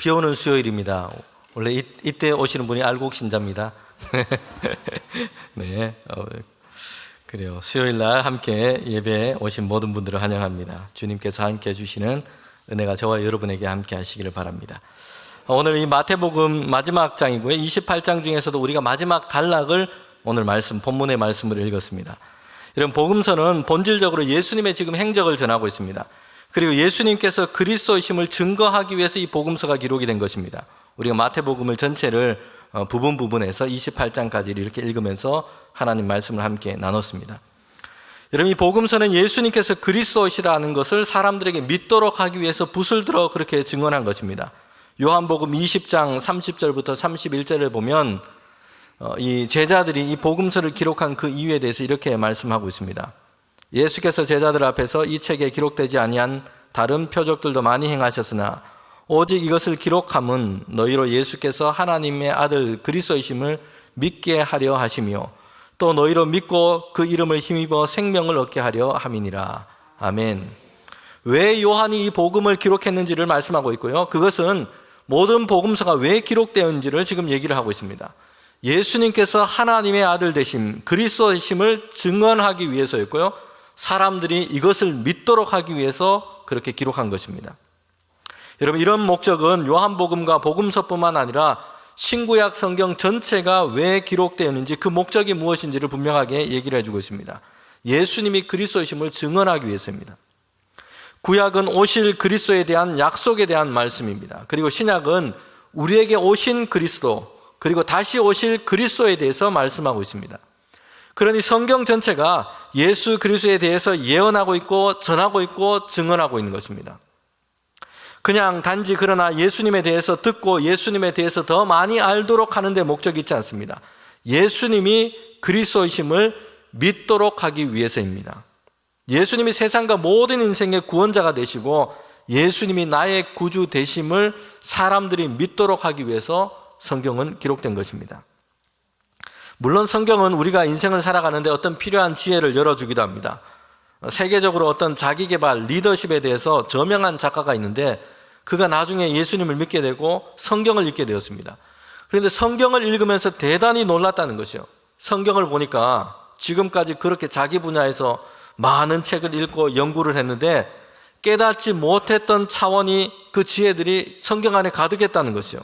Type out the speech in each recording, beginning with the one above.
비 오는 수요일입니다. 원래 이때 오시는 분이 알곡 신자입니다. 네, 그래요. 수요일 날 함께 예배에 오신 모든 분들을 환영합니다. 주님께서 함께 해주시는 은혜가 저와 여러분에게 함께 하시기를 바랍니다. 오늘 이 마태복음 마지막 장이고요. 28장 중에서도 우리가 마지막 단락을 오늘 본문의 말씀을 읽었습니다. 이런 복음서는 본질적으로 예수님의 지금 행적을 전하고 있습니다. 그리고 예수님께서 그리스도이심을 증거하기 위해서 이 복음서가 기록이 된 것입니다. 우리가 마태복음을 전체를 부분에서 28장까지 이렇게 읽으면서 하나님 말씀을 함께 나눴습니다. 여러분, 이 복음서는 예수님께서 그리스도이시라는 것을 사람들에게 믿도록 하기 위해서 붓을 들어 그렇게 증언한 것입니다. 요한복음 20장 30절부터 31절을 보면 이 제자들이 이 복음서를 기록한 그 이유에 대해서 이렇게 말씀하고 있습니다. 예수께서 제자들 앞에서 이 책에 기록되지 아니한 다른 표적들도 많이 행하셨으나 오직 이것을 기록함은 너희로 예수께서 하나님의 아들 그리스도이심을 믿게 하려 하시며 또 너희로 믿고 그 이름을 힘입어 생명을 얻게 하려 함이니라. 아멘. 왜 요한이 이 복음을 기록했는지를 말씀하고 있고요. 그것은 모든 복음서가 왜 기록되었는지를 지금 얘기를 하고 있습니다. 예수님께서 하나님의 아들 되심, 그리스도이심을 증언하기 위해서였고요. 사람들이 이것을 믿도록 하기 위해서 그렇게 기록한 것입니다. 여러분, 이런 목적은 요한복음과 복음서뿐만 아니라 신구약 성경 전체가 왜 기록되었는지 그 목적이 무엇인지를 분명하게 얘기를 해주고 있습니다. 예수님이 그리스도이심을 증언하기 위해서입니다. 구약은 오실 그리스도에 대한 약속에 대한 말씀입니다. 그리고 신약은 우리에게 오신 그리스도, 그리고 다시 오실 그리스도에 대해서 말씀하고 있습니다. 그러니 성경 전체가 예수 그리스도에 대해서 예언하고 있고 전하고 있고 증언하고 있는 것입니다. 그냥 단지 그러나 예수님에 대해서 듣고 예수님에 대해서 더 많이 알도록 하는 데 목적이 있지 않습니다. 예수님이 그리스도이심을 믿도록 하기 위해서입니다. 예수님이 세상과 모든 인생의 구원자가 되시고 예수님이 나의 구주 되심을 사람들이 믿도록 하기 위해서 성경은 기록된 것입니다. 물론 성경은 우리가 인생을 살아가는데 어떤 필요한 지혜를 열어주기도 합니다. 세계적으로 어떤 자기개발, 리더십에 대해서 저명한 작가가 있는데 그가 나중에 예수님을 믿게 되고 성경을 읽게 되었습니다. 그런데 성경을 읽으면서 대단히 놀랐다는 것이요. 성경을 보니까 지금까지 그렇게 자기 분야에서 많은 책을 읽고 연구를 했는데 깨닫지 못했던 차원이 그 지혜들이 성경 안에 가득했다는 것이요.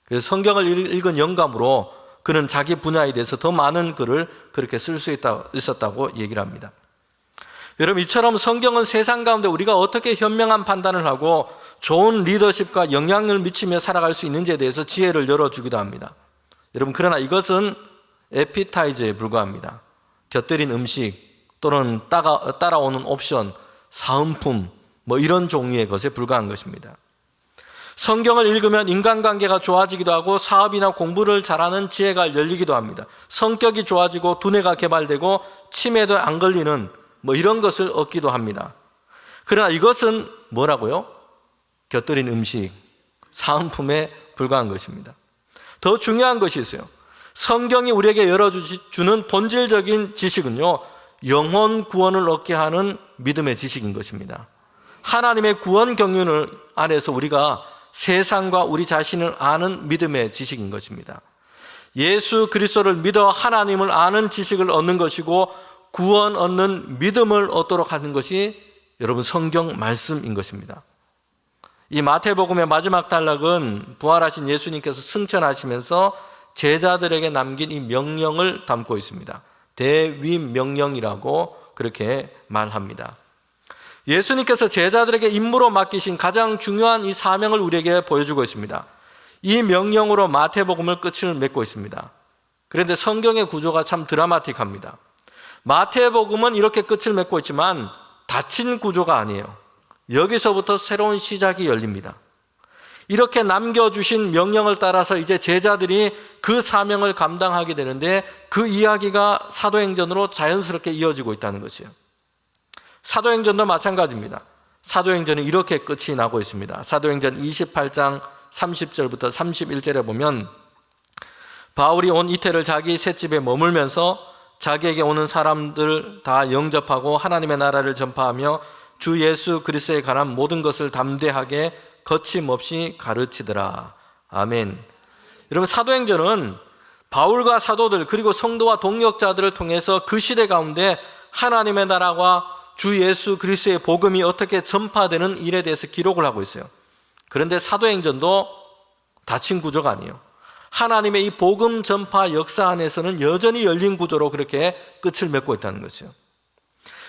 그래서 성경을 읽은 영감으로 그는 자기 분야에 대해서 더 많은 글을 그렇게 쓸 수 있었다고 얘기를 합니다. 여러분, 이처럼 성경은 세상 가운데 우리가 어떻게 현명한 판단을 하고 좋은 리더십과 영향을 미치며 살아갈 수 있는지에 대해서 지혜를 열어주기도 합니다. 여러분, 그러나 이것은 에피타이저에 불과합니다. 곁들인 음식 또는 따라오는 옵션, 사은품 이런 종류의 것에 불과한 것입니다. 성경을 읽으면 인간관계가 좋아지기도 하고 사업이나 공부를 잘하는 지혜가 열리기도 합니다. 성격이 좋아지고 두뇌가 개발되고 치매도 안 걸리는 이런 것을 얻기도 합니다. 그러나 이것은 뭐라고요? 곁들인 음식, 사은품에 불과한 것입니다. 더 중요한 것이 있어요. 성경이 우리에게 열어주는 본질적인 지식은요, 영혼 구원을 얻게 하는 믿음의 지식인 것입니다. 하나님의 구원 경륜을 안에서 우리가 세상과 우리 자신을 아는 믿음의 지식인 것입니다. 예수 그리스도를 믿어 하나님을 아는 지식을 얻는 것이고 구원 얻는 믿음을 얻도록 하는 것이 여러분 성경 말씀인 것입니다. 이 마태복음의 마지막 단락은 부활하신 예수님께서 승천하시면서 제자들에게 남긴 이 명령을 담고 있습니다. 대위명령이라고 그렇게 말합니다. 예수님께서 제자들에게 임무로 맡기신 가장 중요한 이 사명을 우리에게 보여주고 있습니다. 이 명령으로 마태복음을 끝을 맺고 있습니다. 그런데 성경의 구조가 참 드라마틱합니다. 마태복음은 이렇게 끝을 맺고 있지만 닫힌 구조가 아니에요. 여기서부터 새로운 시작이 열립니다. 이렇게 남겨주신 명령을 따라서 이제 제자들이 그 사명을 감당하게 되는데 그 이야기가 사도행전으로 자연스럽게 이어지고 있다는 것이에요. 사도행전도 마찬가지입니다. 사도행전은 이렇게 끝이 나고 있습니다. 사도행전 28장 30절부터 31절에 보면 바울이 온 이태를 자기 셋집에 머물면서 자기에게 오는 사람들 다 영접하고 하나님의 나라를 전파하며 주 예수 그리스도에 관한 모든 것을 담대하게 거침없이 가르치더라. 아멘. 여러분, 사도행전은 바울과 사도들 그리고 성도와 동역자들을 통해서 그 시대 가운데 하나님의 나라와 주 예수 그리스도의 복음이 어떻게 전파되는 일에 대해서 기록을 하고 있어요. 그런데 사도행전도 닫힌 구조가 아니에요. 하나님의 이 복음 전파 역사 안에서는 여전히 열린 구조로 그렇게 끝을 맺고 있다는 거죠.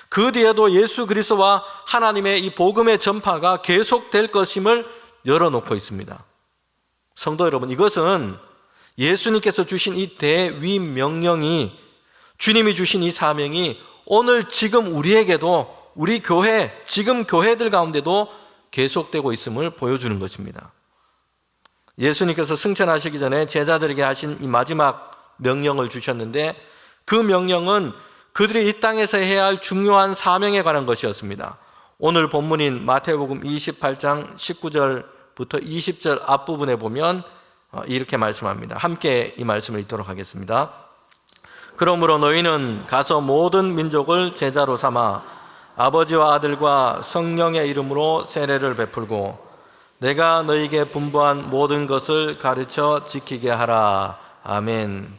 그 뒤에도 예수 그리스도와 하나님의 이 복음의 전파가 계속될 것임을 열어놓고 있습니다. 성도 여러분, 이것은 예수님께서 주신 이 대위명령이, 주님이 주신 이 사명이 오늘 지금 우리에게도, 우리 교회, 지금 교회들 가운데도 계속되고 있음을 보여주는 것입니다. 예수님께서 승천하시기 전에 제자들에게 하신 이 마지막 명령을 주셨는데, 그 명령은 그들이 이 땅에서 해야 할 중요한 사명에 관한 것이었습니다. 오늘 본문인 마태복음 28장 19절부터 20절 앞부분에 보면 이렇게 말씀합니다. 함께 이 말씀을 읽도록 하겠습니다. 그러므로 너희는 가서 모든 민족을 제자로 삼아 아버지와 아들과 성령의 이름으로 세례를 베풀고 내가 너희에게 분부한 모든 것을 가르쳐 지키게 하라. 아멘.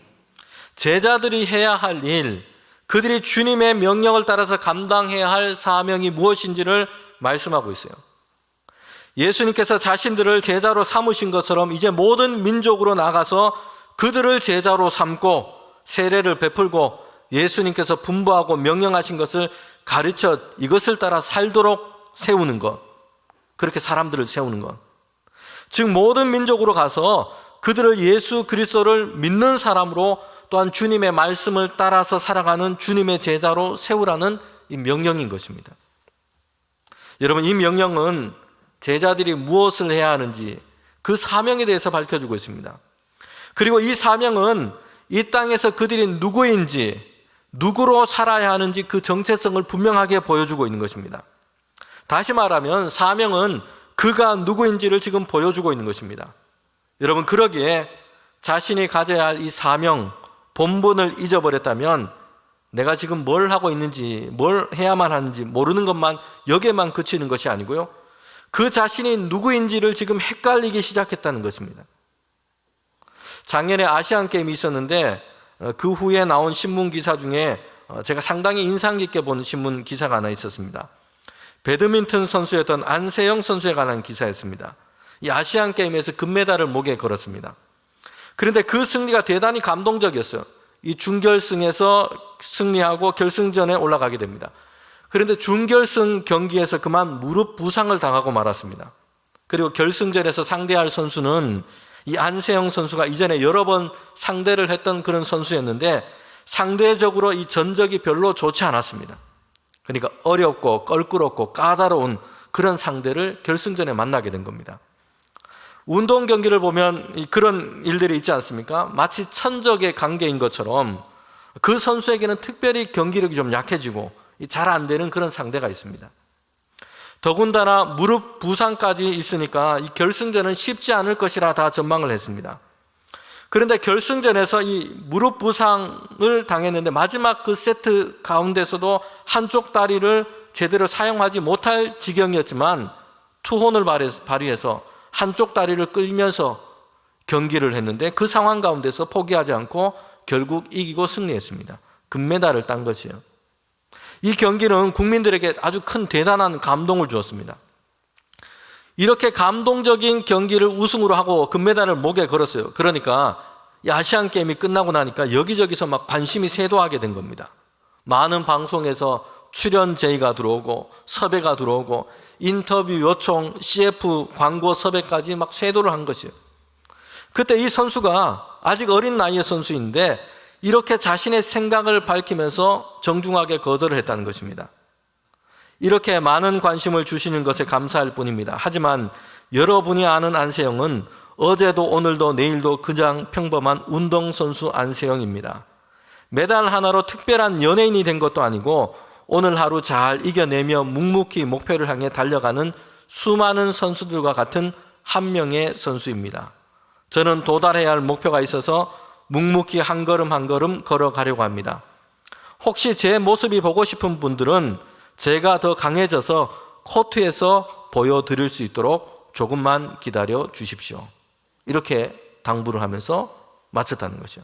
제자들이 해야 할 일, 그들이 주님의 명령을 따라서 감당해야 할 사명이 무엇인지를 말씀하고 있어요. 예수님께서 자신들을 제자로 삼으신 것처럼 이제 모든 민족으로 나가서 그들을 제자로 삼고 세례를 베풀고 예수님께서 분부하고 명령하신 것을 가르쳐 이것을 따라 살도록 세우는 것, 그렇게 사람들을 세우는 것. 즉 모든 민족으로 가서 그들을 예수 그리스도를 믿는 사람으로, 또한 주님의 말씀을 따라서 살아가는 주님의 제자로 세우라는 이 명령인 것입니다. 여러분, 이 명령은 제자들이 무엇을 해야 하는지 그 사명에 대해서 밝혀주고 있습니다. 그리고 이 사명은 이 땅에서 그들이 누구인지, 누구로 살아야 하는지 그 정체성을 분명하게 보여주고 있는 것입니다. 다시 말하면 사명은 그가 누구인지를 지금 보여주고 있는 것입니다. 여러분, 그러기에 자신이 가져야 할 이 사명, 본분을 잊어버렸다면 내가 지금 뭘 하고 있는지, 뭘 해야만 하는지 모르는 것만, 여기에만 그치는 것이 아니고요, 그 자신이 누구인지를 지금 헷갈리기 시작했다는 것입니다. 작년에 아시안게임이 있었는데 그 후에 나온 신문 기사 중에 제가 상당히 인상 깊게 본 신문 기사가 하나 있었습니다. 배드민턴 선수였던 안세영 선수에 관한 기사였습니다. 이 아시안게임에서 금메달을 목에 걸었습니다. 그런데 그 승리가 대단히 감동적이었어요. 이 준결승에서 승리하고 결승전에 올라가게 됩니다. 그런데 준결승 경기에서 그만 무릎 부상을 당하고 말았습니다. 그리고 결승전에서 상대할 선수는 이 안세영 선수가 이전에 여러 번 상대를 했던 그런 선수였는데 상대적으로 이 전적이 별로 좋지 않았습니다. 그러니까 어렵고 껄끄럽고 까다로운 그런 상대를 결승전에 만나게 된 겁니다. 운동 경기를 보면 그런 일들이 있지 않습니까? 마치 천적의 관계인 것처럼 그 선수에게는 특별히 경기력이 좀 약해지고 잘 안 되는 그런 상대가 있습니다. 더군다나 무릎 부상까지 있으니까 이 결승전은 쉽지 않을 것이라 다 전망을 했습니다. 그런데 결승전에서 이 무릎 부상을 당했는데 마지막 그 세트 가운데서도 한쪽 다리를 제대로 사용하지 못할 지경이었지만 투혼을 발휘해서 한쪽 다리를 끌면서 경기를 했는데 그 상황 가운데서 포기하지 않고 결국 이기고 승리했습니다. 금메달을 딴 것이에요. 이 경기는 국민들에게 아주 큰 대단한 감동을 주었습니다. 이렇게 감동적인 경기를 우승으로 하고 금메달을 목에 걸었어요. 그러니까 이 아시안게임이 끝나고 나니까 여기저기서 막 관심이 쇄도하게 된 겁니다. 많은 방송에서 출연 제의가 들어오고 섭외가 들어오고 인터뷰 요청, CF 광고 섭외까지 막 쇄도를 한 것이에요. 그때 이 선수가 아직 어린 나이의 선수인데 이렇게 자신의 생각을 밝히면서 정중하게 거절을 했다는 것입니다. 이렇게 많은 관심을 주시는 것에 감사할 뿐입니다. 하지만 여러분이 아는 안세영은 어제도 오늘도 내일도 그냥 평범한 운동선수 안세영입니다. 메달 하나로 특별한 연예인이 된 것도 아니고 오늘 하루 잘 이겨내며 묵묵히 목표를 향해 달려가는 수많은 선수들과 같은 한 명의 선수입니다. 저는 도달해야 할 목표가 있어서 묵묵히 한 걸음 한 걸음 걸어가려고 합니다. 혹시 제 모습이 보고 싶은 분들은 제가 더 강해져서 코트에서 보여드릴 수 있도록 조금만 기다려 주십시오. 이렇게 당부를 하면서 마쳤다는 것이죠.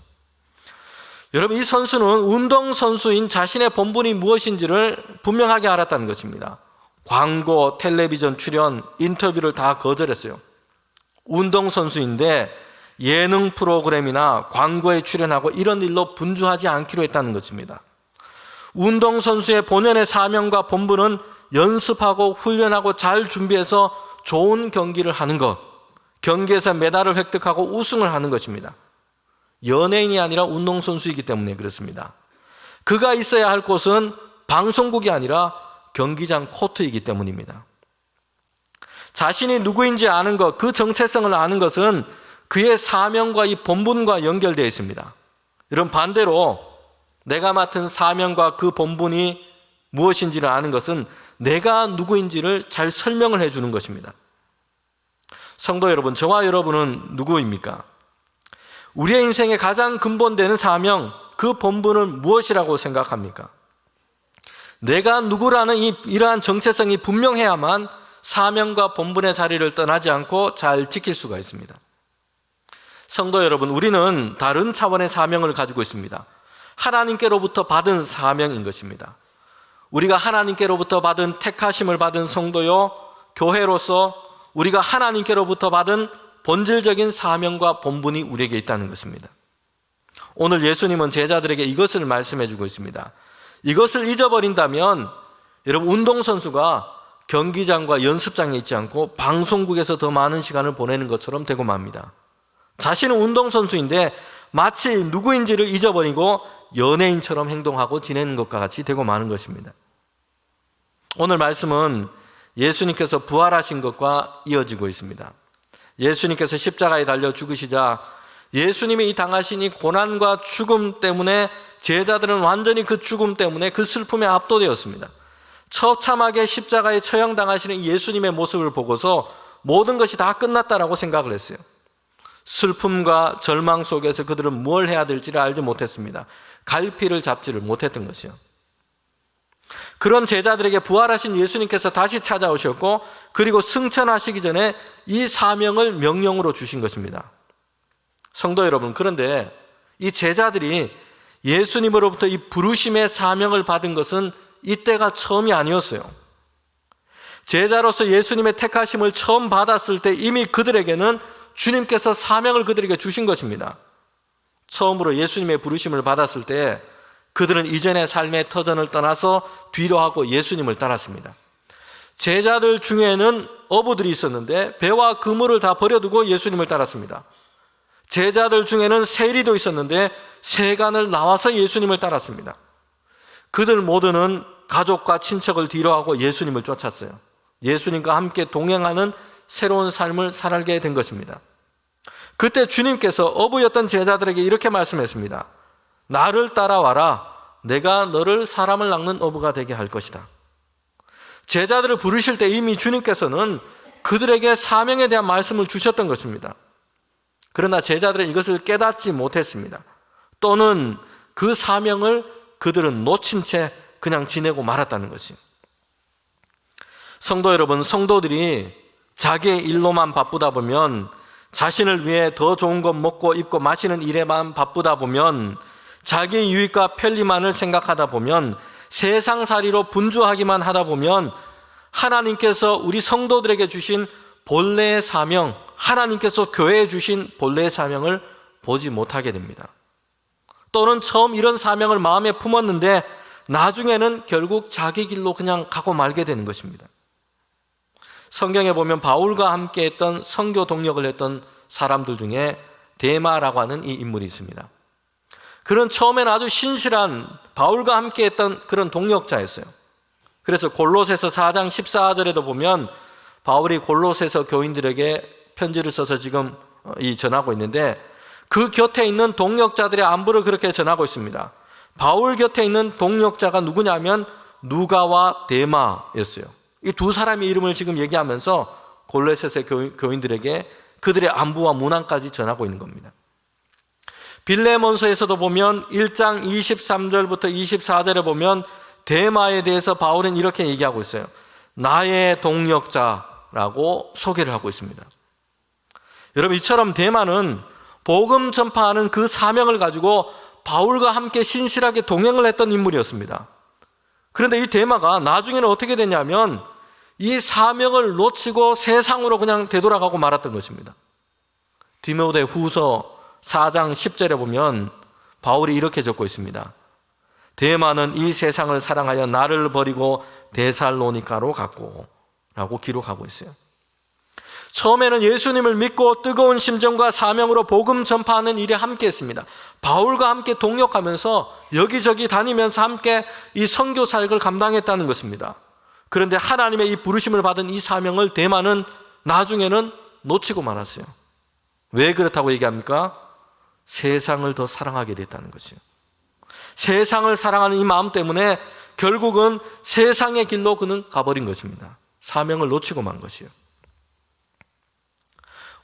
여러분, 이 선수는 운동선수인 자신의 본분이 무엇인지를 분명하게 알았다는 것입니다. 광고, 텔레비전 출연, 인터뷰를 다 거절했어요. 운동선수인데 예능 프로그램이나 광고에 출연하고 이런 일로 분주하지 않기로 했다는 것입니다. 운동선수의 본연의 사명과 본분은 연습하고 훈련하고 잘 준비해서 좋은 경기를 하는 것, 경기에서 메달을 획득하고 우승을 하는 것입니다. 연예인이 아니라 운동선수이기 때문에 그렇습니다. 그가 있어야 할 곳은 방송국이 아니라 경기장 코트이기 때문입니다. 자신이 누구인지 아는 것, 그 정체성을 아는 것은 그의 사명과 이 본분과 연결되어 있습니다. 이런 반대로 내가 맡은 사명과 그 본분이 무엇인지를 아는 것은 내가 누구인지를 잘 설명을 해주는 것입니다. 성도 여러분, 저와 여러분은 누구입니까? 우리의 인생의 가장 근본되는 사명, 그 본분은 무엇이라고 생각합니까? 내가 누구라는 이러한 정체성이 분명해야만 사명과 본분의 자리를 떠나지 않고 잘 지킬 수가 있습니다. 성도 여러분, 우리는 다른 차원의 사명을 가지고 있습니다. 하나님께로부터 받은 사명인 것입니다. 우리가 하나님께로부터 받은 택하심을 받은 성도요, 교회로서 우리가 하나님께로부터 받은 본질적인 사명과 본분이 우리에게 있다는 것입니다. 오늘 예수님은 제자들에게 이것을 말씀해 주고 있습니다. 이것을 잊어버린다면 여러분, 운동선수가 경기장과 연습장에 있지 않고 방송국에서 더 많은 시간을 보내는 것처럼 되고 맙니다. 자신은 운동선수인데 마치 누구인지를 잊어버리고 연예인처럼 행동하고 지내는 것과 같이 되고 마는 것입니다. 오늘 말씀은 예수님께서 부활하신 것과 이어지고 있습니다. 예수님께서 십자가에 달려 죽으시자 예수님이 이 당하신 이 고난과 죽음 때문에 제자들은 완전히 그 죽음 때문에 그 슬픔에 압도되었습니다. 처참하게 십자가에 처형당하시는 예수님의 모습을 보고서 모든 것이 다 끝났다라고 생각을 했어요. 슬픔과 절망 속에서 그들은 뭘 해야 될지를 알지 못했습니다. 갈피를 잡지를 못했던 것이요. 그런 제자들에게 부활하신 예수님께서 다시 찾아오셨고, 그리고 승천하시기 전에 이 사명을 명령으로 주신 것입니다. 성도 여러분, 그런데 이 제자들이 예수님으로부터 이 부르심의 사명을 받은 것은 이때가 처음이 아니었어요. 제자로서 예수님의 택하심을 처음 받았을 때 이미 그들에게는 주님께서 사명을 그들에게 주신 것입니다. 처음으로 예수님의 부르심을 받았을 때 그들은 이전의 삶의 터전을 떠나서 뒤로 하고 예수님을 따랐습니다. 제자들 중에는 어부들이 있었는데 배와 그물을 다 버려두고 예수님을 따랐습니다. 제자들 중에는 세리도 있었는데 세간을 나와서 예수님을 따랐습니다. 그들 모두는 가족과 친척을 뒤로 하고 예수님을 쫓았어요. 예수님과 함께 동행하는 새로운 삶을 살게 된 것입니다. 그때 주님께서 어부였던 제자들에게 이렇게 말씀했습니다. 나를 따라와라. 내가 너를 사람을 낚는 어부가 되게 할 것이다. 제자들을 부르실 때 이미 주님께서는 그들에게 사명에 대한 말씀을 주셨던 것입니다. 그러나 제자들은 이것을 깨닫지 못했습니다. 또는 그 사명을 그들은 놓친 채 그냥 지내고 말았다는 것이에요. 성도 여러분, 성도들이 자기의 일로만 바쁘다 보면, 자신을 위해 더 좋은 것 먹고 입고 마시는 일에만 바쁘다 보면, 자기의 유익과 편리만을 생각하다 보면, 세상살이로 분주하기만 하다 보면 하나님께서 우리 성도들에게 주신 본래의 사명, 하나님께서 교회에 주신 본래의 사명을 보지 못하게 됩니다. 또는 처음 이런 사명을 마음에 품었는데 나중에는 결국 자기 길로 그냥 가고 말게 되는 것입니다. 성경에 보면 바울과 함께 했던 선교 동역을 했던 사람들 중에 데마라고 하는 이 인물이 있습니다. 그는 처음에는 아주 신실한 바울과 함께 했던 그런 동역자였어요. 그래서 골로새서 4장 14절에도 보면 바울이 골로새서 교인들에게 편지를 써서 지금 전하고 있는데, 그 곁에 있는 동역자들의 안부를 그렇게 전하고 있습니다. 바울 곁에 있는 동역자가 누구냐면 누가와 데마였어요. 이 두 사람의 이름을 지금 얘기하면서 골로새서 교인들에게 그들의 안부와 문안까지 전하고 있는 겁니다. 빌레몬서에서도 보면 1장 23절부터 24절에 보면 데마에 대해서 바울은 이렇게 얘기하고 있어요. 나의 동역자, 대마라고 소개를 하고 있습니다. 여러분, 이처럼 대마는 복음 전파하는 그 사명을 가지고 바울과 함께 신실하게 동행을 했던 인물이었습니다. 그런데 이 대마가 나중에는 어떻게 됐냐면 이 사명을 놓치고 세상으로 그냥 되돌아가고 말았던 것입니다. 디모데 후서 4장 10절에 보면 바울이 이렇게 적고 있습니다. 대마는 이 세상을 사랑하여 나를 버리고 데살로니가로 갔고 라고 기록하고 있어요. 처음에는 예수님을 믿고 뜨거운 심정과 사명으로 복음 전파하는 일에 함께 했습니다. 바울과 함께 동역하면서 여기저기 다니면서 함께 이 선교 사역을 감당했다는 것입니다. 그런데 하나님의 이 부르심을 받은 이 사명을 대마는 나중에는 놓치고 말았어요. 왜 그렇다고 얘기합니까? 세상을 더 사랑하게 됐다는 것이요. 세상을 사랑하는 이 마음 때문에 결국은 세상의 길로 그는 가버린 것입니다. 사명을 놓치고 만 것이요.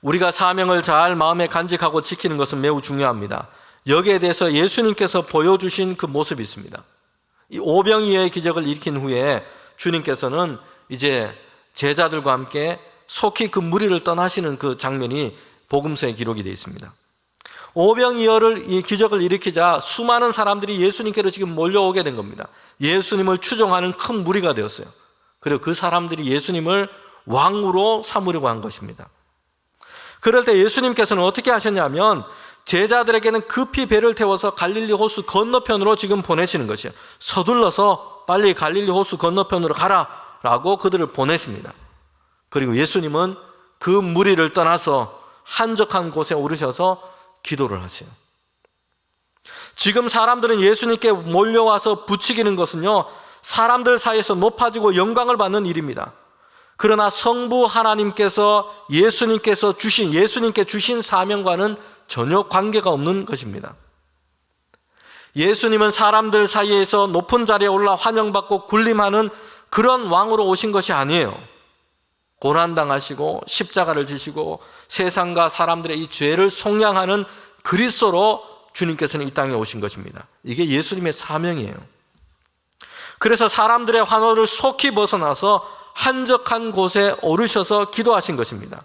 우리가 사명을 잘 마음에 간직하고 지키는 것은 매우 중요합니다. 여기에 대해서 예수님께서 보여주신 그 모습이 있습니다. 이 오병이어의 기적을 일으킨 후에 주님께서는 이제 제자들과 함께 속히 그 무리를 떠나시는 그 장면이 복음서에 기록이 되어 있습니다. 오병이어를 이 기적을 일으키자 수많은 사람들이 예수님께로 지금 몰려오게 된 겁니다. 예수님을 추종하는 큰 무리가 되었어요. 그리고 그 사람들이 예수님을 왕으로 삼으려고 한 것입니다. 그럴 때 예수님께서는 어떻게 하셨냐면 제자들에게는 급히 배를 태워서 갈릴리 호수 건너편으로 지금 보내시는 것이에요. 서둘러서 빨리 갈릴리 호수 건너편으로 가라라고 그들을 보내십니다. 그리고 예수님은 그 무리를 떠나서 한적한 곳에 오르셔서 기도를 하세요. 지금 사람들은 예수님께 몰려와서 부추기는 것은요, 사람들 사이에서 높아지고 영광을 받는 일입니다. 그러나 성부 하나님께서 예수님께 주신 사명과는 전혀 관계가 없는 것입니다. 예수님은 사람들 사이에서 높은 자리에 올라 환영받고 군림하는 그런 왕으로 오신 것이 아니에요. 고난당하시고 십자가를 지시고 세상과 사람들의 이 죄를 속량하는 그리스도로 주님께서는 이 땅에 오신 것입니다. 이게 예수님의 사명이에요. 그래서 사람들의 환호를 속히 벗어나서 한적한 곳에 오르셔서 기도하신 것입니다.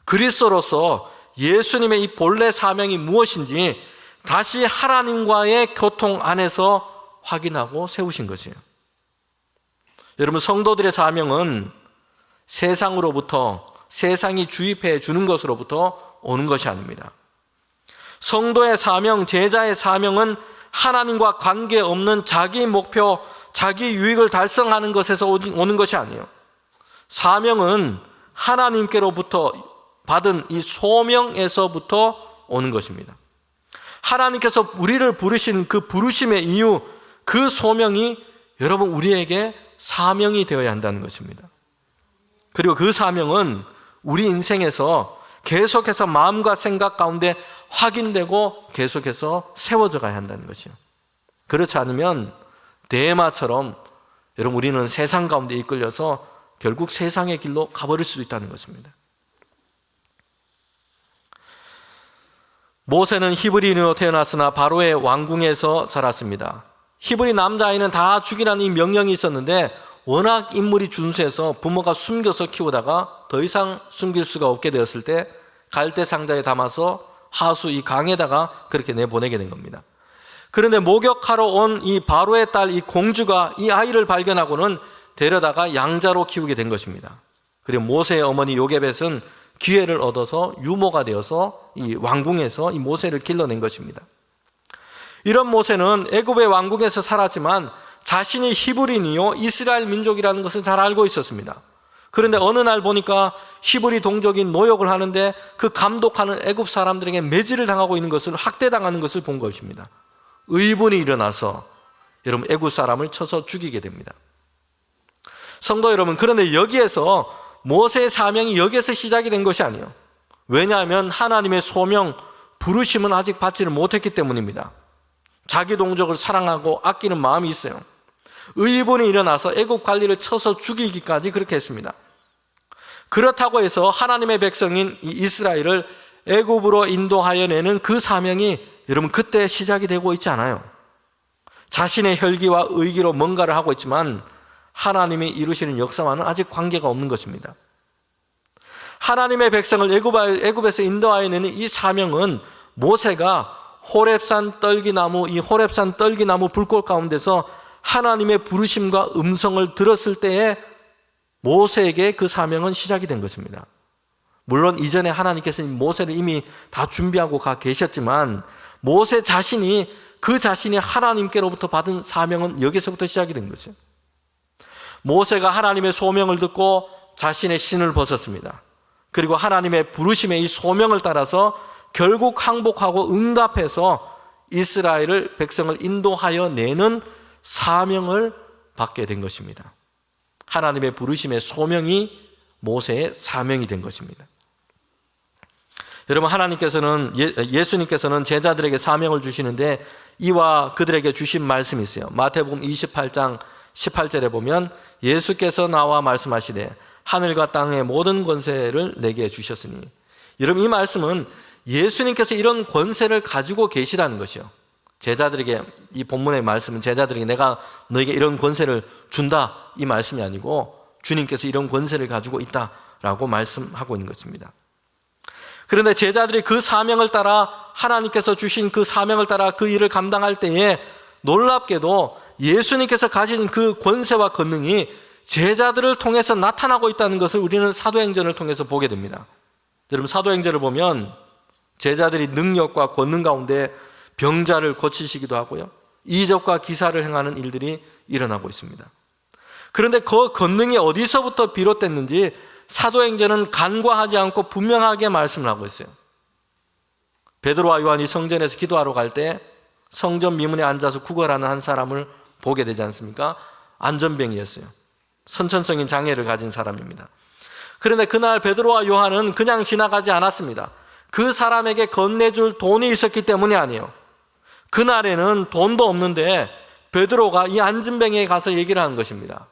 그리스도로서 예수님의 이 본래 사명이 무엇인지 다시 하나님과의 교통 안에서 확인하고 세우신 것이에요. 여러분, 성도들의 사명은 세상으로부터, 세상이 주입해 주는 것으로부터 오는 것이 아닙니다. 성도의 사명, 제자의 사명은 하나님과 관계없는 자기 목표, 자기 유익을 달성하는 것에서 오는 것이 아니에요. 사명은 하나님께로부터 받은 이 소명에서부터 오는 것입니다. 하나님께서 우리를 부르신 그 부르심의 이유, 그 소명이 여러분 우리에게 사명이 되어야 한다는 것입니다. 그리고 그 사명은 우리 인생에서 계속해서 마음과 생각 가운데 확인되고 계속해서 세워져 가야 한다는 것이요. 그렇지 않으면 대마처럼 여러분 우리는 세상 가운데 이끌려서 결국 세상의 길로 가버릴 수도 있다는 것입니다. 모세는 히브리인으로 태어났으나 바로의 왕궁에서 자랐습니다. 히브리 남자아이는 다 죽이라는 이 명령이 있었는데 워낙 인물이 준수해서 부모가 숨겨서 키우다가 더 이상 숨길 수가 없게 되었을 때 갈대 상자에 담아서 하수 이 강에다가 그렇게 내보내게 된 겁니다. 그런데 목욕하러 온 이 바로의 딸 이 공주가 이 아이를 발견하고는 데려다가 양자로 키우게 된 것입니다. 그리고 모세의 어머니 요게벳은 기회를 얻어서 유모가 되어서 이 왕궁에서 이 모세를 길러낸 것입니다. 이런 모세는 애굽의 왕궁에서 살았지만 자신이 히브리인이요 이스라엘 민족이라는 것을 잘 알고 있었습니다. 그런데 어느 날 보니까 히브리 동족인 노역을 하는데 그 감독하는 애굽 사람들에게 매질을 당하고 있는 것을, 학대당하는 것을 본 것입니다. 의분이 일어나서 여러분 애굽 사람을 쳐서 죽이게 됩니다. 성도 여러분, 그런데 여기에서 모세의 사명이 여기에서 시작이 된 것이 아니에요. 왜냐하면 하나님의 소명, 부르심은 아직 받지를 못했기 때문입니다. 자기 동족을 사랑하고 아끼는 마음이 있어요. 의분이 일어나서 애굽 관리를 쳐서 죽이기까지 그렇게 했습니다. 그렇다고 해서 하나님의 백성인 이스라엘을 애굽으로 인도하여 내는 그 사명이 여러분 그때 시작이 되고 있지 않아요. 자신의 혈기와 의기로 뭔가를 하고 있지만 하나님이 이루시는 역사와는 아직 관계가 없는 것입니다. 하나님의 백성을 애굽에서 인도하여 내는 이 사명은 모세가 호렙산 떨기나무, 이 호렙산 떨기나무 불꽃 가운데서 하나님의 부르심과 음성을 들었을 때에 모세에게 그 사명은 시작이 된 것입니다. 물론 이전에 하나님께서 모세를 이미 다 준비하고 가 계셨지만 모세 자신이 그 자신이 하나님께로부터 받은 사명은 여기서부터 시작이 된 거죠. 모세가 하나님의 소명을 듣고 자신의 신을 벗었습니다. 그리고 하나님의 부르심의 이 소명을 따라서 결국 항복하고 응답해서 이스라엘을 백성을 인도하여 내는 사명을 받게 된 것입니다. 하나님의 부르심의 소명이 모세의 사명이 된 것입니다. 여러분, 하나님께서는 예수님께서는 제자들에게 사명을 주시는데 이와 그들에게 주신 말씀이 있어요. 마태복음 28장 18절에 보면 예수께서 나와 말씀하시되 하늘과 땅의 모든 권세를 내게 주셨으니, 여러분 이 말씀은 예수님께서 이런 권세를 가지고 계시다는 것이요. 제자들에게, 이 본문의 말씀은 제자들에게 내가 너에게 이런 권세를 준다 이 말씀이 아니고 주님께서 이런 권세를 가지고 있다라고 말씀하고 있는 것입니다. 그런데 제자들이 그 사명을 따라, 하나님께서 주신 그 사명을 따라 그 일을 감당할 때에 놀랍게도 예수님께서 가진 그 권세와 권능이 제자들을 통해서 나타나고 있다는 것을 우리는 사도행전을 통해서 보게 됩니다. 여러분, 사도행전을 보면 제자들이 능력과 권능 가운데 병자를 고치시기도 하고요, 이적과 기사를 행하는 일들이 일어나고 있습니다. 그런데 그 권능이 어디서부터 비롯됐는지 사도행전은 간과하지 않고 분명하게 말씀을 하고 있어요. 베드로와 요한이 성전에서 기도하러 갈 때 성전 미문에 앉아서 구걸하는 한 사람을 보게 되지 않습니까? 안전병이었어요. 선천성인 장애를 가진 사람입니다. 그런데 그날 베드로와 요한은 그냥 지나가지 않았습니다. 그 사람에게 건네줄 돈이 있었기 때문이 아니에요. 그날에는 돈도 없는데 베드로가 이 안진뱅이에 가서 얘기를 하는 것입니다.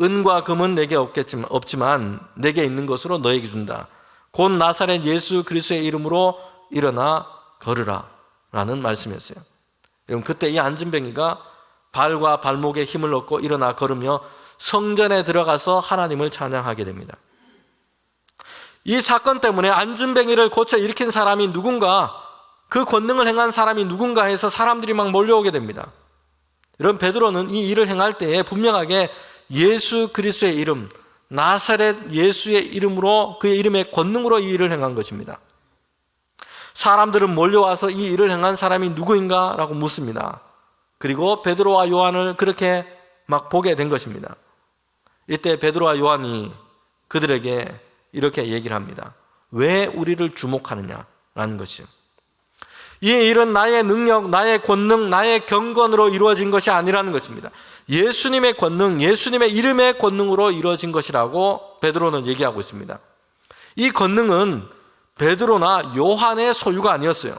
은과 금은 내게 없지만 내게 있는 것으로 너에게 준다. 곧 나사렛 예수 그리스도의 이름으로 일어나 걸으라 라는 말씀이었어요. 여러분, 그때 이 안진뱅이가 발과 발목에 힘을 얻고 일어나 걸으며 성전에 들어가서 하나님을 찬양하게 됩니다. 이 사건 때문에 안진뱅이를 고쳐 일으킨 사람이 누군가, 그 권능을 행한 사람이 누군가 해서 사람들이 막 몰려오게 됩니다. 여러분, 베드로는 이 일을 행할 때에 분명하게 예수 그리스도의 이름, 나사렛 예수의 이름으로, 그의 이름의 권능으로 이 일을 행한 것입니다. 사람들은 몰려와서 이 일을 행한 사람이 누구인가? 라고 묻습니다. 그리고 베드로와 요한을 그렇게 막 보게 된 것입니다. 이때 베드로와 요한이 그들에게 이렇게 얘기를 합니다. 왜 우리를 주목하느냐라는 것이요. 이 일은 나의 능력, 나의 권능, 나의 경건으로 이루어진 것이 아니라는 것입니다. 예수님의 권능, 예수님의 이름의 권능으로 이루어진 것이라고 베드로는 얘기하고 있습니다. 이 권능은 베드로나 요한의 소유가 아니었어요.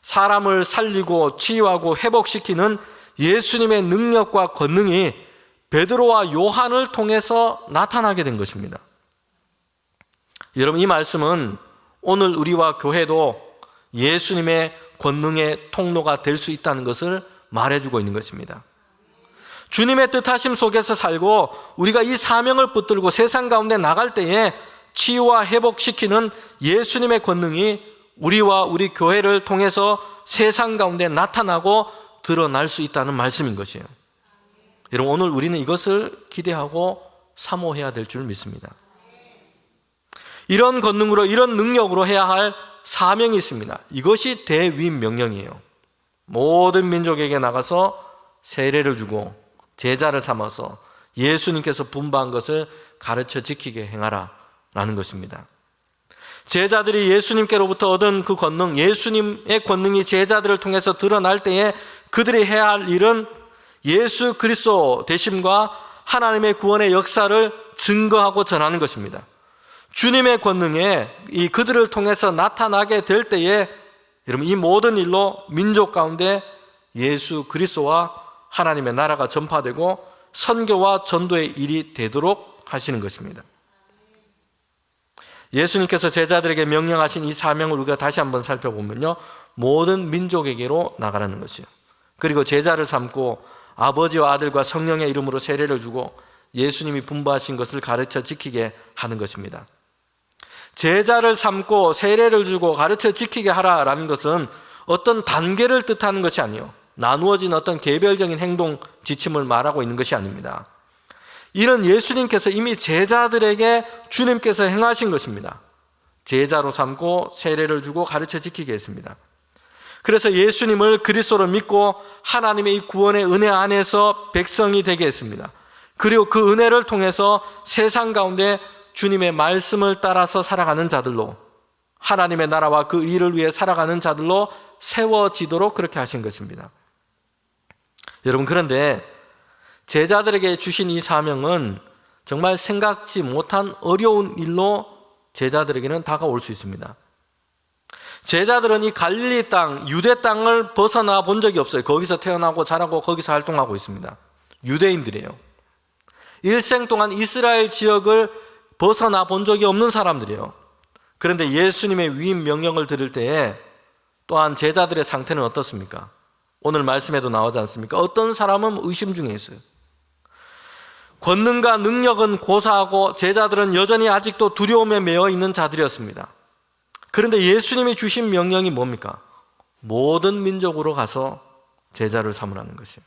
사람을 살리고 치유하고 회복시키는 예수님의 능력과 권능이 베드로와 요한을 통해서 나타나게 된 것입니다. 여러분, 이 말씀은 오늘 우리와 교회도 예수님의 권능의 통로가 될 수 있다는 것을 말해주고 있는 것입니다. 주님의 뜻하심 속에서 살고 우리가 이 사명을 붙들고 세상 가운데 나갈 때에 치유와 회복시키는 예수님의 권능이 우리와 우리 교회를 통해서 세상 가운데 나타나고 드러날 수 있다는 말씀인 것이에요. 여러분, 오늘 우리는 이것을 기대하고 사모해야 될 줄 믿습니다. 이런 권능으로, 이런 능력으로 해야 할 사명이 있습니다. 이것이 대위명령이에요. 모든 민족에게 나가서 세례를 주고 제자를 삼아서 예수님께서 분부한 것을 가르쳐 지키게 행하라 라는 것입니다. 제자들이 예수님께로부터 얻은 그 권능, 예수님의 권능이 제자들을 통해서 드러날 때에 그들이 해야 할 일은 예수 그리스도 되심과 하나님의 구원의 역사를 증거하고 전하는 것입니다. 주님의 권능에 이 그들을 통해서 나타나게 될 때에 여러분, 이 모든 일로 민족 가운데 예수 그리스도와 하나님의 나라가 전파되고 선교와 전도의 일이 되도록 하시는 것입니다. 예수님께서 제자들에게 명령하신 이 사명을 우리가 다시 한번 살펴보면요, 모든 민족에게로 나가라는 것이요. 그리고 제자를 삼고 아버지와 아들과 성령의 이름으로 세례를 주고 예수님이 분부하신 것을 가르쳐 지키게 하는 것입니다. 제자를 삼고 세례를 주고 가르쳐 지키게 하라라는 것은 어떤 단계를 뜻하는 것이 아니요, 나누어진 어떤 개별적인 행동 지침을 말하고 있는 것이 아닙니다. 이런 예수님께서 이미 제자들에게 주님께서 행하신 것입니다. 제자로 삼고 세례를 주고 가르쳐 지키게 했습니다. 그래서 예수님을 그리스도로 믿고 하나님의 이 구원의 은혜 안에서 백성이 되게 했습니다. 그리고 그 은혜를 통해서 세상 가운데 주님의 말씀을 따라서 살아가는 자들로, 하나님의 나라와 그 일을 위해 살아가는 자들로 세워지도록 그렇게 하신 것입니다. 여러분, 그런데 제자들에게 주신 이 사명은 정말 생각지 못한 어려운 일로 제자들에게는 다가올 수 있습니다. 제자들은 이 갈릴리 땅, 유대 땅을 벗어나 본 적이 없어요. 거기서 태어나고 자라고 거기서 활동하고 있습니다. 유대인들이에요. 일생 동안 이스라엘 지역을 벗어나 본 적이 없는 사람들이에요. 그런데 예수님의 위임 명령을 들을 때에 또한 제자들의 상태는 어떻습니까? 오늘 말씀에도 나오지 않습니까? 어떤 사람은 의심 중에 있어요. 권능과 능력은 고사하고 제자들은 여전히 아직도 두려움에 매여 있는 자들이었습니다. 그런데 예수님이 주신 명령이 뭡니까? 모든 민족으로 가서 제자를 삼으라는 것이에요.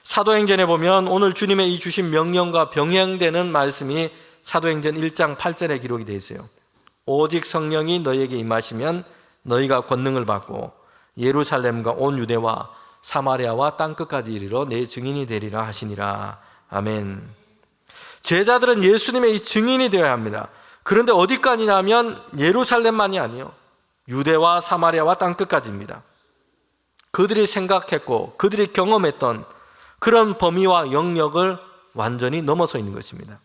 사도행전에 보면 오늘 주님의 이 주신 명령과 병행되는 말씀이 사도행전 1장 8절에 기록이 되어 있어요. 오직 성령이 너희에게 임하시면 너희가 권능을 받고 예루살렘과 온 유대와 사마리아와 땅끝까지 이르러 내 증인이 되리라 하시니라. 아멘. 제자들은 예수님의 이 증인이 되어야 합니다. 그런데 어디까지냐면 예루살렘만이 아니요, 유대와 사마리아와 땅끝까지입니다. 그들이 생각했고 그들이 경험했던 그런 범위와 영역을 완전히 넘어서 있는 것입니다.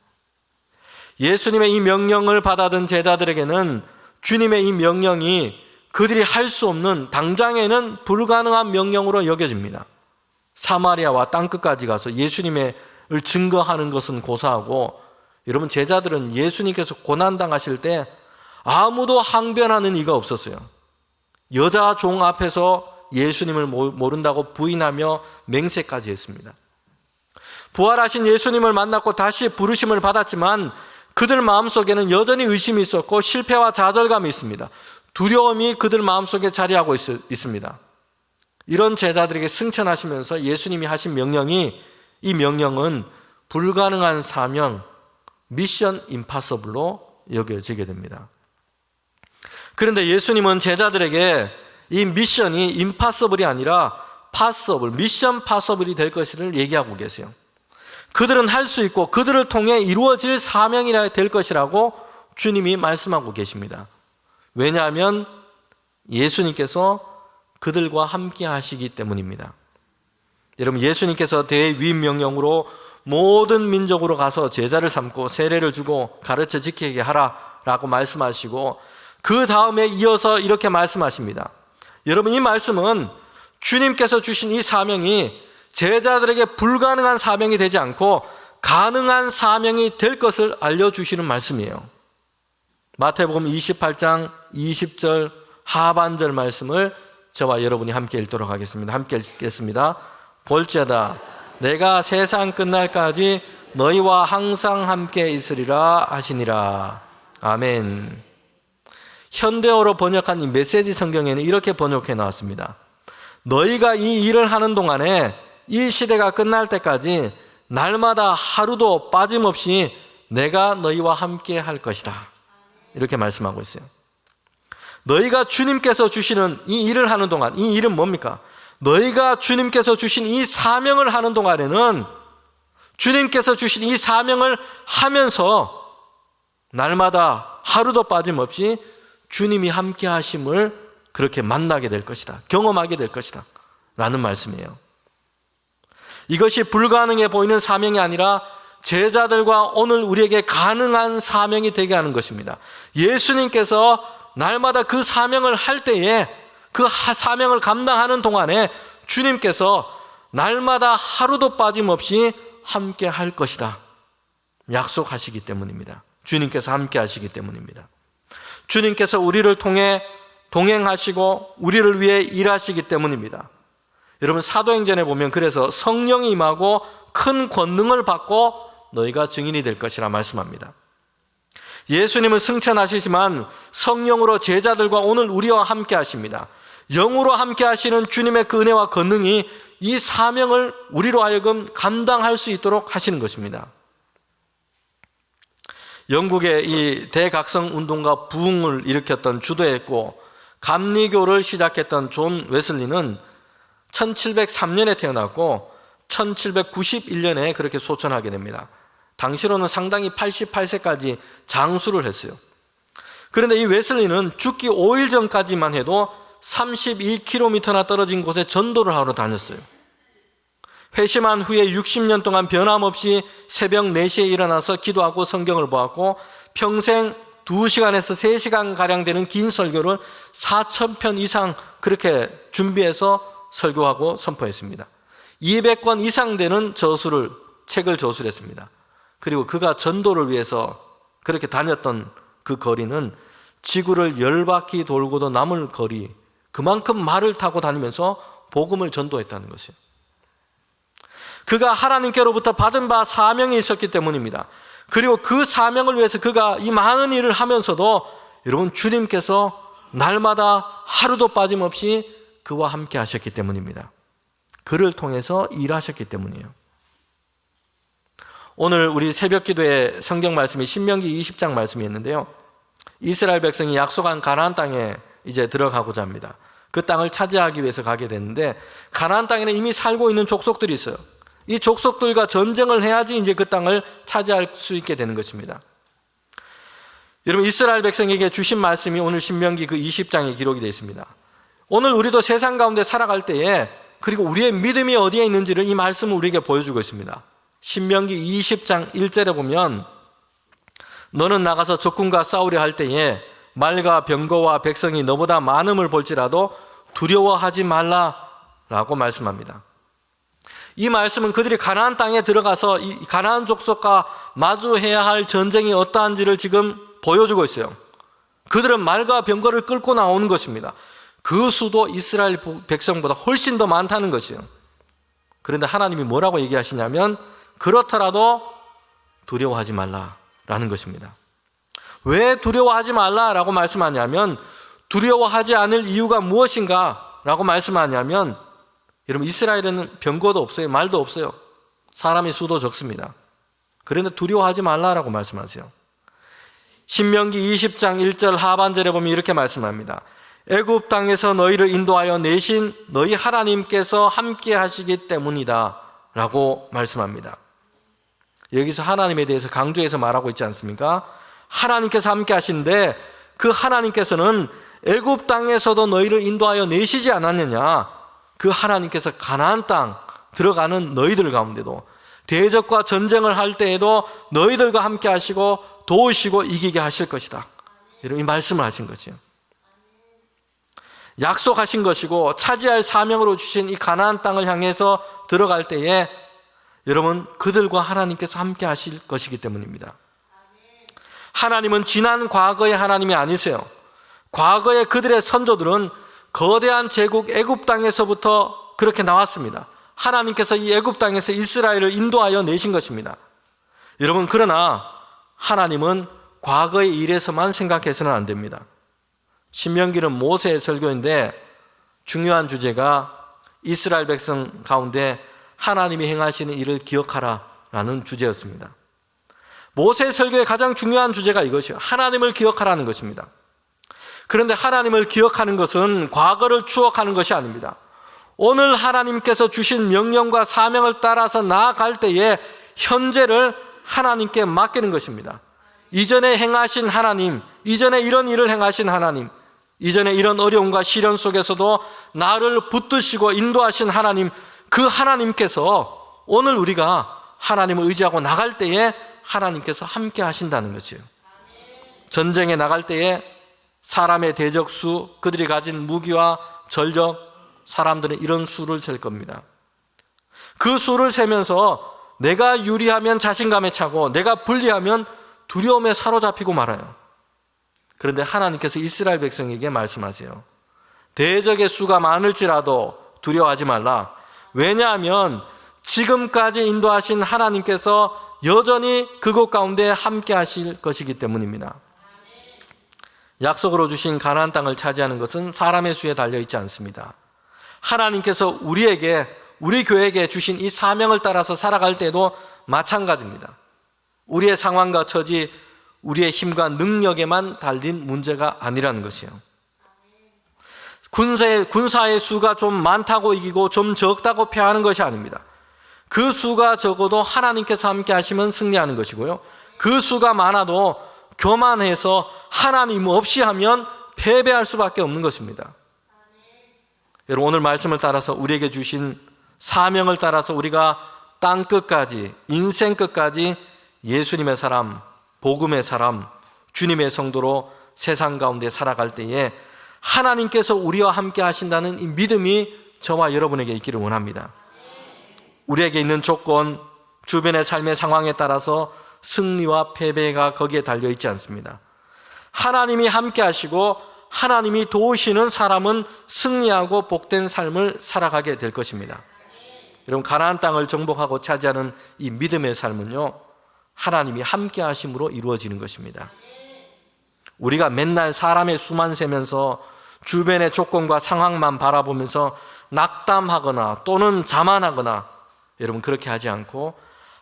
예수님의 이 명령을 받아든 제자들에게는 주님의 이 명령이 그들이 할 수 없는, 당장에는 불가능한 명령으로 여겨집니다. 사마리아와 땅끝까지 가서 예수님을 증거하는 것은 고사하고, 여러분, 제자들은 예수님께서 고난당하실 때 아무도 항변하는 이가 없었어요. 여자 종 앞에서 예수님을 모른다고 부인하며 맹세까지 했습니다. 부활하신 예수님을 만났고 다시 부르심을 받았지만 그들 마음속에는 여전히 의심이 있었고 실패와 좌절감이 있습니다. 두려움이 그들 마음속에 자리하고 있습니다. 이런 제자들에게 승천하시면서 예수님이 하신 명령이, 이 명령은 불가능한 사명, 미션 임파서블로 여겨지게 됩니다. 그런데 예수님은 제자들에게 이 미션이 임파서블이 아니라 파서블, 미션 파서블이 될 것을 얘기하고 계세요. 그들은 할 수 있고 그들을 통해 이루어질 사명이라 될 것이라고 주님이 말씀하고 계십니다. 왜냐하면 예수님께서 그들과 함께 하시기 때문입니다. 여러분, 예수님께서 대위임 명령으로 모든 민족으로 가서 제자를 삼고 세례를 주고 가르쳐 지키게 하라라고 말씀하시고, 그 다음에 이어서 이렇게 말씀하십니다. 여러분, 이 말씀은 주님께서 주신 이 사명이 제자들에게 불가능한 사명이 되지 않고 가능한 사명이 될 것을 알려주시는 말씀이에요. 마태복음 28장 20절 하반절 말씀을 저와 여러분이 함께 읽도록 하겠습니다. 함께 읽겠습니다. 볼지어다 내가 세상 끝날까지 너희와 항상 함께 있으리라 하시니라. 아멘. 현대어로 번역한 이 메시지 성경에는 이렇게 번역해 나왔습니다. 너희가 이 일을 하는 동안에, 이 시대가 끝날 때까지 날마다 하루도 빠짐없이 내가 너희와 함께 할 것이다. 이렇게 말씀하고 있어요. 너희가 주님께서 주시는 이 일을 하는 동안, 이 일은 뭡니까? 너희가 주님께서 주신 이 사명을 하는 동안에는 주님께서 주신 이 사명을 하면서 날마다 하루도 빠짐없이 주님이 함께 하심을 그렇게 만나게 될 것이다. 경험하게 될 것이다. 라는 말씀이에요. 이것이 불가능해 보이는 사명이 아니라 제자들과 오늘 우리에게 가능한 사명이 되게 하는 것입니다. 예수님께서 날마다 그 사명을 할 때에, 그 사명을 감당하는 동안에 주님께서 날마다 하루도 빠짐없이 함께 할 것이다. 약속하시기 때문입니다. 주님께서 함께 하시기 때문입니다. 주님께서 우리를 통해 동행하시고 우리를 위해 일하시기 때문입니다. 여러분, 사도행전에 보면 그래서 성령이 임하고 큰 권능을 받고 너희가 증인이 될 것이라 말씀합니다. 예수님은 승천하시지만 성령으로 제자들과 오늘 우리와 함께 하십니다. 영으로 함께 하시는 주님의 그 은혜와 권능이 이 사명을 우리로 하여금 감당할 수 있도록 하시는 것입니다. 영국의 이 대각성 운동과 부흥을 일으켰던 주도했고 감리교를 시작했던 존 웨슬리는 1703년에 태어났고 1791년에 그렇게 소천하게 됩니다. 당시로는 상당히 88세까지 장수를 했어요. 그런데 이 웨슬리는 죽기 5일 전까지만 해도 32km나 떨어진 곳에 전도를 하러 다녔어요. 회심한 후에 60년 동안 변함없이 새벽 4시에 일어나서 기도하고 성경을 보았고 평생 2시간에서 3시간가량 되는 긴 설교를 4,000편 이상 그렇게 준비해서 설교하고 선포했습니다. 200권 이상 되는 책을 저술했습니다. 그리고 그가 전도를 위해서 그렇게 다녔던 그 거리는 지구를 10바퀴 돌고도 남을 거리, 그만큼 말을 타고 다니면서 복음을 전도했다는 것이에요. 그가 하나님께로부터 받은 바 사명이 있었기 때문입니다. 그리고 그 사명을 위해서 그가 이 많은 일을 하면서도 여러분 주님께서 날마다 하루도 빠짐없이 그와 함께 하셨기 때문입니다. 그를 통해서 일하셨기 때문이에요. 오늘 우리 새벽 기도의 성경 말씀이 신명기 20장 말씀이었는데요. 이스라엘 백성이 약속한 가나안 땅에 이제 들어가고자 합니다. 그 땅을 차지하기 위해서 가게 됐는데 가나안 땅에는 이미 살고 있는 족속들이 있어요. 이 족속들과 전쟁을 해야지 이제 그 땅을 차지할 수 있게 되는 것입니다. 여러분 이스라엘 백성에게 주신 말씀이 오늘 신명기 그 20장에 기록이 되어 있습니다. 오늘 우리도 세상 가운데 살아갈 때에 그리고 우리의 믿음이 어디에 있는지를 이 말씀은 우리에게 보여주고 있습니다. 신명기 20장 1절에 보면 너는 나가서 적군과 싸우려 할 때에 말과 병거와 백성이 너보다 많음을 볼지라도 두려워하지 말라라고 말씀합니다. 이 말씀은 그들이 가나안 땅에 들어가서 이 가나안 족속과 마주해야 할 전쟁이 어떠한지를 지금 보여주고 있어요. 그들은 말과 병거를 끌고 나오는 것입니다. 그 수도 이스라엘 백성보다 훨씬 더 많다는 것이에요. 그런데 하나님이 뭐라고 얘기하시냐면 그렇더라도 두려워하지 말라라는 것입니다. 왜 두려워하지 말라라고 말씀하냐면 두려워하지 않을 이유가 무엇인가 라고 말씀하냐면 여러분 이스라엘에는 병거도 없어요. 말도 없어요. 사람의 수도 적습니다. 그런데 두려워하지 말라라고 말씀하세요. 신명기 20장 1절 하반절에 보면 이렇게 말씀합니다. 애굽 땅에서 너희를 인도하여 내신 너희 하나님께서 함께 하시기 때문이다 라고 말씀합니다. 여기서 하나님에 대해서 강조해서 말하고 있지 않습니까? 하나님께서 함께 하시는데 그 하나님께서는 애굽 땅에서도 너희를 인도하여 내시지 않았느냐? 그 하나님께서 가나안 땅 들어가는 너희들 가운데도 대적과 전쟁을 할 때에도 너희들과 함께 하시고 도우시고 이기게 하실 것이다. 이런 이 말씀을 하신 거죠. 약속하신 것이고 차지할 사명으로 주신 이 가나안 땅을 향해서 들어갈 때에 여러분 그들과 하나님께서 함께 하실 것이기 때문입니다. 하나님은 지난 과거의 하나님이 아니세요. 과거의 그들의 선조들은 거대한 제국 애굽 땅에서부터 그렇게 나왔습니다. 하나님께서 이 애굽 땅에서 이스라엘을 인도하여 내신 것입니다. 여러분 그러나 하나님은 과거의 일에서만 생각해서는 안 됩니다. 신명기는 모세의 설교인데 중요한 주제가 이스라엘 백성 가운데 하나님이 행하시는 일을 기억하라라는 주제였습니다. 모세의 설교의 가장 중요한 주제가 이것이요. 하나님을 기억하라는 것입니다. 그런데 하나님을 기억하는 것은 과거를 추억하는 것이 아닙니다. 오늘 하나님께서 주신 명령과 사명을 따라서 나아갈 때에 현재를 하나님께 맡기는 것입니다. 이전에 행하신 하나님, 이전에 이런 일을 행하신 하나님, 이전에 이런 어려움과 시련 속에서도 나를 붙드시고 인도하신 하나님, 그 하나님께서 오늘 우리가 하나님을 의지하고 나갈 때에 하나님께서 함께 하신다는 것이에요. 전쟁에 나갈 때에 사람의 대적수, 그들이 가진 무기와 전력, 사람들은 이런 수를 셀 겁니다. 그 수를 세면서 내가 유리하면 자신감에 차고 내가 불리하면 두려움에 사로잡히고 말아요. 그런데 하나님께서 이스라엘 백성에게 말씀하세요. 대적의 수가 많을지라도 두려워하지 말라. 왜냐하면 지금까지 인도하신 하나님께서 여전히 그곳 가운데 함께 하실 것이기 때문입니다. 약속으로 주신 가나안 땅을 차지하는 것은 사람의 수에 달려 있지 않습니다. 하나님께서 우리 교회에게 주신 이 사명을 따라서 살아갈 때도 마찬가지입니다. 우리의 상황과 처지, 우리의 힘과 능력에만 달린 문제가 아니라는 것이요. 군사의 수가 좀 많다고 이기고 좀 적다고 패하는 것이 아닙니다. 그 수가 적어도 하나님께서 함께 하시면 승리하는 것이고요. 그 수가 많아도 교만해서 하나님 없이 하면 패배할 수밖에 없는 것입니다. 여러분, 오늘 말씀을 따라서 우리에게 주신 사명을 따라서 우리가 땅 끝까지, 인생 끝까지 예수님의 사람, 복음의 사람, 주님의 성도로 세상 가운데 살아갈 때에 하나님께서 우리와 함께 하신다는 이 믿음이 저와 여러분에게 있기를 원합니다. 우리에게 있는 조건, 주변의 삶의 상황에 따라서 승리와 패배가 거기에 달려 있지 않습니다. 하나님이 함께 하시고 하나님이 도우시는 사람은 승리하고 복된 삶을 살아가게 될 것입니다. 여러분, 가나안 땅을 정복하고 차지하는 이 믿음의 삶은요, 하나님이 함께 하심으로 이루어지는 것입니다. 우리가 맨날 사람의 수만 세면서 주변의 조건과 상황만 바라보면서 낙담하거나 또는 자만하거나, 여러분, 그렇게 하지 않고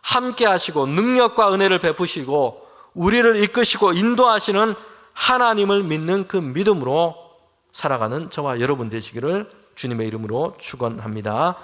함께 하시고 능력과 은혜를 베푸시고 우리를 이끄시고 인도하시는 하나님을 믿는 그 믿음으로 살아가는 저와 여러분 되시기를 주님의 이름으로 축원합니다.